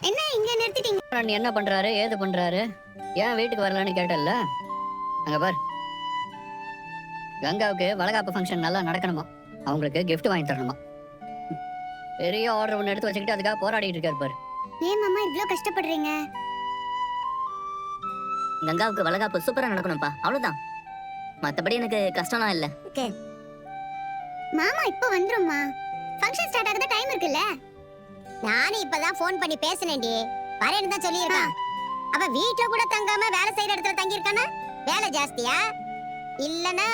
என்ன இங்க நிறுத்திட்டீங்க? நீ என்ன பண்றாரு ஏது பண்றாரு ஏன் வீட்டுக்கு வரலன்னு கேட்டல்ல. அங்க பார், கங்காவுக்கு வளகாப்பு ஃபங்க்ஷன் நல்லா நடக்கணுமா, அவங்களுக்கு gift வாங்கி தரணுமா. பெரிய ஆர்டர் ஒன்று எடுத்து வச்சுக்கிட்டு அதுக்காக போராடிட்டு இருக்காரு பாரு. ஏன் மாமா இவ்ளோ கஷ்டப்படுறீங்க? கங்காவுக்கு வளகாப்பு சூப்பரா நடக்கணும்ப்பா, அவ்வளவுதான். மத்தபடி எனக்கு கஷ்டம்லாம் இல்ல. மாமா இப்ப வந்துரும்மா. ஃபங்க்ஷன் ஸ்டார்ட் ஆகுது, டைம் இருக்குல்ல. நானே இப்பதான் ஃபோன் பண்ணி பேசினேன்டி. வரேன்னு தான் சொல்லியிருக்கான். அவ வீட்ல கூட தங்காம வேலை செய்யற இடத்துல தங்கி இருக்கானா? வேலை ஜாஸ்தியா இல்லனா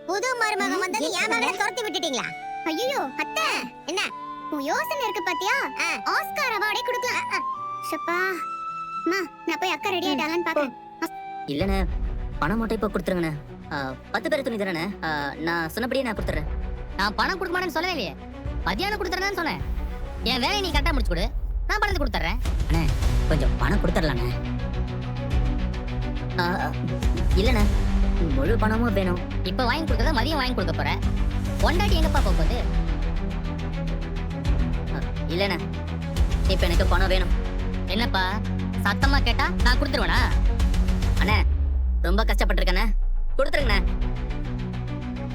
புது மருமக வந்தது ஏன் மகனை துரத்தி விட்டுட்டீங்களா? ஐயோ அத்தை, என்ன உன் யோசனை இருக்கு பாத்தியா? ஆஸ்கார் அவார்டே கொடுக்கலாம். ஷப்பா அம்மா, நான் போய் அக்கா ரெடி ஆயிட்டாளான்னு பாக்குறேன். இல்லண்ணே, பணம் மட்டும் இப்ப கொடுத்துருங்கண்ணே. 10 பேர் துணி தரேண்ணே. நான் சொன்னபடியே நான் கொடுத்துறேன். நான் பணம் கொடுக்க மாட்டேன்னு சொல்லவே இல்லையே, மதியானம் கொடுத்துறேன்னு சொன்னேன். என் வேலையை நீ கரெக்டாக முடிச்சு கொடு, நான் பணத்தை கொடுத்துட்றேன். அண்ணே, கொஞ்சம் பணம் கொடுத்துடலாண்ணே. இல்லண்ணே, முழு பணமும் வேணும். இப்போ வாங்கி கொடுக்கறத மதியம் வாங்கி கொடுக்க போறேன். பொண்டாட்டி எங்கப்பா போகுது? இல்லண்ணே, இப்ப எனக்கு பணம் வேணும். என்னப்பா சத்தமா கேட்டா நான் கொடுத்துருவேனா? அண்ணே, ரொம்ப கஷ்டப்பட்டிருக்கண்ணே, கொடுத்துருங்கண்ணே.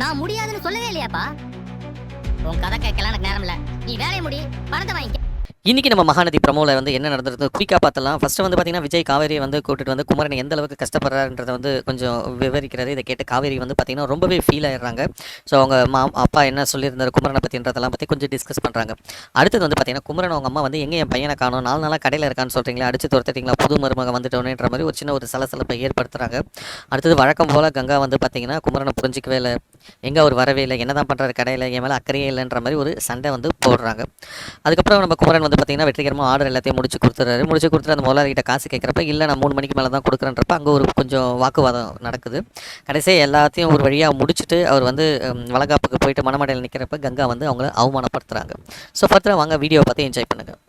நான் முடியாதுன்னு சொல்லவே இல்லையாப்பா. உன் கதை கேட்கலாம் எனக்கு நேரம் இல்லை. நீ வேலையை முடி, பணத்தை வாங்கிக்க. இன்றைக்கி நம்ம மகாநதி ப்ரமோவில் வந்து என்ன நடந்தது குயிக்காக பார்த்தலாம். ஃபஸ்ட்டு வந்து பார்த்திங்கன்னா விஜய் காவேரி வந்து கூட்டிட்டு வந்து குமரன் எந்த அளவுக்கு கஷ்டப்படுறாருன்றதை வந்து கொஞ்சம் விவரிக்கிறாரு. இதை கேட்டு காவேரி வந்து பார்த்திங்கன்னா ரொம்பவே ஃபீல் ஆயிடுறாங்க. ஸோ அவங்க அப்பா என்ன சொல்லியிருந்தார் குமரனை பற்றின்றதெல்லாம் பற்றி கொஞ்சம் டிஸ்கஸ் பண்ணுறாங்க. அடுத்தது வந்து பார்த்திங்கன்னா குமரன் அவங்க அம்மா வந்து எங்கே என் பையனை காணும், 4 நாளாக கடையில் இருக்கான்னு சொல்கிறீங்களா, அடித்து துரத்துட்டீங்களா, புது மருமக வந்துட்டோன்ற மாதிரி ஒரு சின்ன ஒரு சலசலப்பை ஏற்படுத்துகிறாங்க. அடுத்தது வழக்கம் போல் கங்கா வந்து பார்த்திங்கன்னா குமரனை புரிஞ்சிக்கவே இல்லை, எங்கே அவர் வரவே இல்லை, என்ன தான் பண்ணுறாரு கடையில், என் மேலே அக்கறையே இல்லைன்ற மாதிரி ஒரு சண்டை வந்து போடுறாங்க. அதுக்கப்புறம் நம்ம குமரன் வந்து பார்த்திங்கன்னா வெற்றிகரமாக ஆர்டர் எல்லாத்தையும் முடிச்சு கொடுத்துட்டு அந்த முதலாளிகிட்ட காசு கேட்குறப்ப இல்லை நான் 3 மணிக்கு மேலே தான் கொடுக்குறேன்றப்ப அங்கே ஒரு கொஞ்சம் வாக்குவாதம் நடக்குது. கடைசியாக எல்லாத்தையும் ஒரு வழியாக முடிச்சுட்டு அவர் வந்து வளகாப்புக்கு போயிட்டு மணமடையில் நிற்கிறப்ப கங்கா வந்து அவங்கள அவமானப்படுத்துகிறாங்க. ஸோ ஃபர்தராக வாங்க வீடியோவை பார்த்து என்ஜாய் பண்ணுங்கள்.